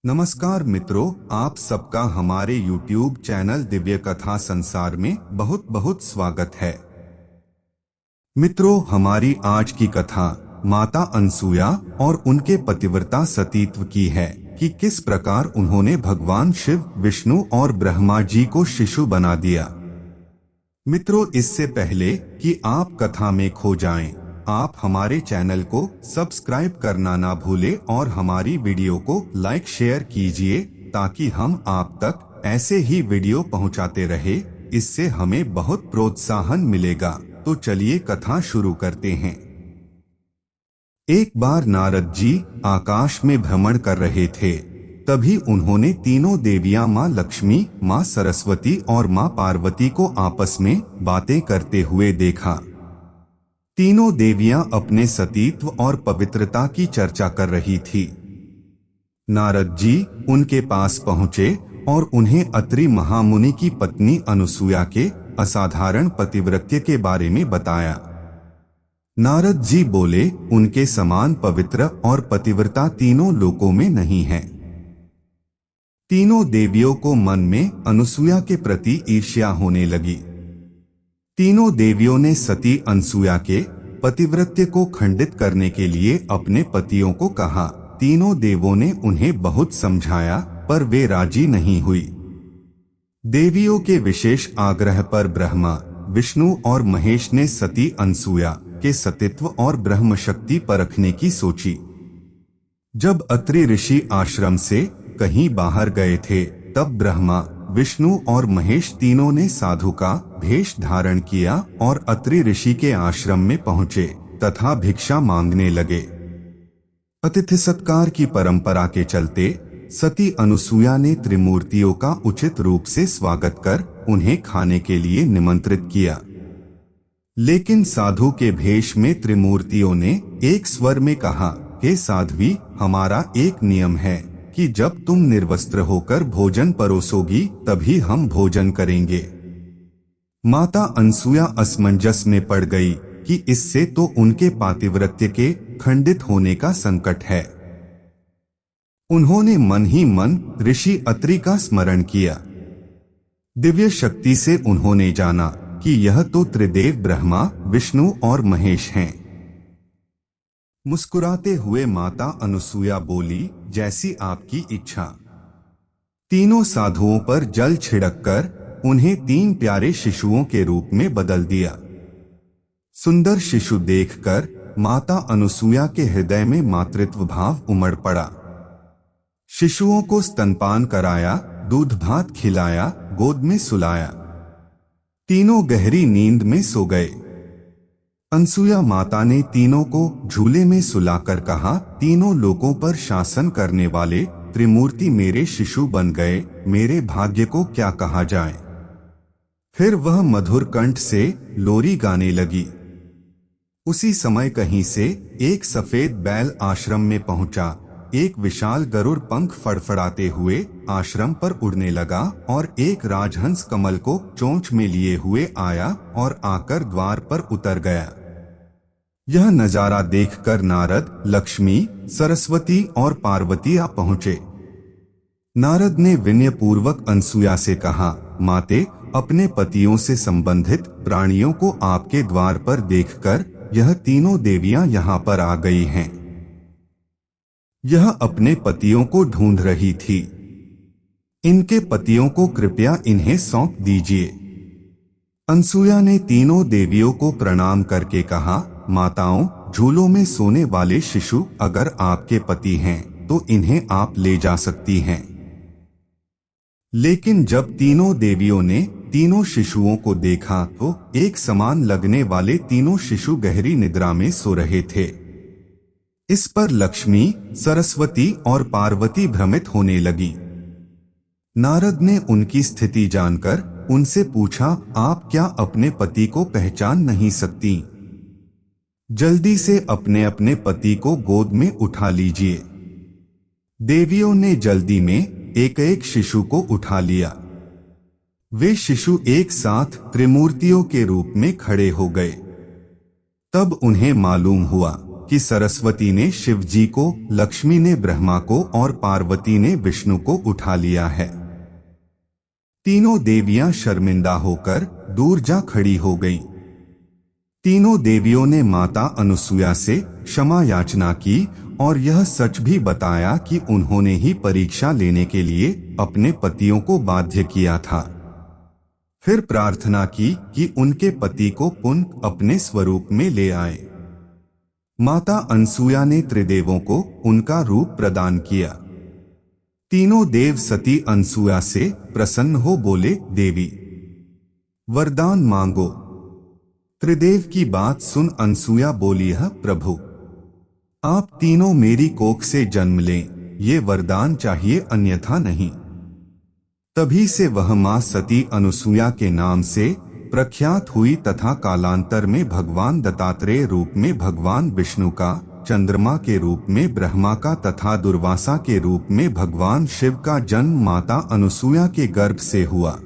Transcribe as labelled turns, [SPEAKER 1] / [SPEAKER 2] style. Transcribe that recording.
[SPEAKER 1] नमस्कार मित्रों, आप सबका हमारे YouTube चैनल दिव्य कथा संसार में बहुत बहुत स्वागत है। मित्रों, हमारी आज की कथा माता अनसुया और उनके पतिव्रता सतीत्व की है कि किस प्रकार उन्होंने भगवान शिव, विष्णु और ब्रह्मा जी को शिशु बना दिया। मित्रों, इससे पहले कि आप कथा में खो जाएं, आप हमारे चैनल को सब्सक्राइब करना ना भूलें और हमारी वीडियो को लाइक शेयर कीजिए ताकि हम आप तक ऐसे ही वीडियो पहुंचाते रहे। इससे हमें बहुत प्रोत्साहन मिलेगा। तो चलिए कथा शुरू करते हैं। एक बार नारद जी आकाश में भ्रमण कर रहे थे। तभी उन्होंने तीनों देवियां माँ लक्ष्मी, माँ सरस्वती और माँ पार्वती को आपस में बातें करते हुए देखा। तीनों देवियां अपने सतीत्व और पवित्रता की चर्चा कर रही थी। नारद जी उनके पास पहुँचे और उन्हें अत्रि महामुनि की पत्नी अनसुया के असाधारण पतिव्रत्य के बारे में बताया। नारद जी बोले, उनके समान पवित्र और पतिव्रता तीनों लोकों में नहीं है। तीनों देवियों को मन में अनसुया के प्रति ईर्ष्या होने लगी। तीनों देवियों ने सती अनसुया के पतिव्रत्य को खंडित करने के लिए अपने पतियों को कहा। तीनों देवों ने उन्हें बहुत समझाया पर वे राजी नहीं हुई। देवियों के विशेष आग्रह पर ब्रह्मा, विष्णु और महेश ने सती अनसुया के सतीत्व और ब्रह्म शक्ति परखने की सोची। जब अत्रि ऋषि आश्रम से कहीं बाहर गए थे, तब ब्रह्मा, विष्णु और महेश तीनों ने साधु का भेष धारण किया और अत्रि ऋषि के आश्रम में पहुँचे तथा भिक्षा मांगने लगे। अतिथि सत्कार की परंपरा के चलते सती अनसुया ने त्रिमूर्तियों का उचित रूप से स्वागत कर उन्हें खाने के लिए निमंत्रित किया। लेकिन साधु के भेष में त्रिमूर्तियों ने एक स्वर में कहा, हे साध्वी, हमारा एक नियम है कि जब तुम निर्वस्त्र होकर भोजन परोसोगी तभी हम भोजन करेंगे। माता अनसुया असमंजस में पड़ गई कि इससे तो उनके पातिव्रत्य के खंडित होने का संकट है। उन्होंने मन ही मन ऋषि अत्रि का स्मरण किया। दिव्य शक्ति से उन्होंने जाना कि यह तो त्रिदेव ब्रह्मा, विष्णु और महेश हैं। मुस्कुराते हुए माता अनसुया बोली, जैसी आपकी इच्छा। तीनों साधुओं पर जल छिड़ककर उन्हें 3 प्यारे शिशुओं के रूप में बदल दिया। सुंदर शिशु देखकर माता अनसुया के हृदय में मातृत्व भाव उमड़ पड़ा। शिशुओं को स्तनपान कराया, दूध भात खिलाया, गोद में सुलाया। तीनों गहरी नींद में सो गए। अनसुया माता ने तीनों को झूले में सुलाकर कहा, तीनों लोकों पर शासन करने वाले त्रिमूर्ति मेरे शिशु बन गए, मेरे भाग्य को क्या कहा जाए। फिर वह मधुर कंठ से लोरी गाने लगी। उसी समय कहीं से एक सफेद बैल आश्रम में पहुंचा। एक विशाल गरुड़ पंख फड़फड़ाते हुए आश्रम पर उड़ने लगा और एक राजहंस कमल को चोंच में लिए हुए आया और आकर द्वार पर उतर गया। यह नजारा देखकर नारद, लक्ष्मी, सरस्वती और पार्वती आ पहुंचे। नारद ने विनयपूर्वक अनसुया से कहा, माते, अपने पतियों से संबंधित प्राणियों को आपके द्वार पर देखकर यह तीनों देवियां यहाँ पर आ गई हैं। यह अपने पतियों को ढूंढ रही थी। इनके पतियों को कृपया इन्हें सौंप दीजिए। अनसुया ने तीनों देवियों को प्रणाम करके कहा, माताओं, झूलों में सोने वाले शिशु अगर आपके पति हैं तो इन्हें आप ले जा सकती हैं। लेकिन जब तीनों देवियों ने तीनों शिशुओं को देखा तो एक समान लगने वाले तीनों शिशु गहरी निद्रा में सो रहे थे। इस पर लक्ष्मी, सरस्वती और पार्वती भ्रमित होने लगी। नारद ने उनकी स्थिति जानकर उनसे पूछा, आप क्या अपने पति को पहचान नहीं सकती? जल्दी से अपने अपने पति को गोद में उठा लीजिए। देवियों ने जल्दी में एक एक शिशु को उठा लिया। वे शिशु एक साथ त्रिमूर्तियों के रूप में खड़े हो गए। तब उन्हें मालूम हुआ कि सरस्वती ने शिव जी को, लक्ष्मी ने ब्रह्मा को और पार्वती ने विष्णु को उठा लिया है। तीनों देवियां शर्मिंदा होकर दूर जा खड़ी हो गईं। तीनों देवियों ने माता अनुसुया से क्षमा याचना की और यह सच भी बताया कि उन्होंने ही परीक्षा लेने के लिए अपने पतियों को बाध्य किया था। फिर प्रार्थना की कि उनके पति को पुनः अपने स्वरूप में ले आए। माता अनसुया ने त्रिदेवों को उनका रूप प्रदान किया। तीनों देव सती अनसुया से प्रसन्न हो बोले, देवी वरदान मांगो। त्रिदेव की बात सुन अनसुया बोली, है प्रभु, आप तीनों मेरी कोख से जन्म लें, ये वरदान चाहिए, अन्यथा नहीं। तभी से वह मां सती अनुसुया के नाम से प्रख्यात हुई तथा कालांतर में भगवान दत्तात्रेय रूप में भगवान विष्णु का, चंद्रमा के रूप में ब्रह्मा का तथा दुर्वासा के रूप में भगवान शिव का जन्म माता अनुसुया के गर्भ से हुआ।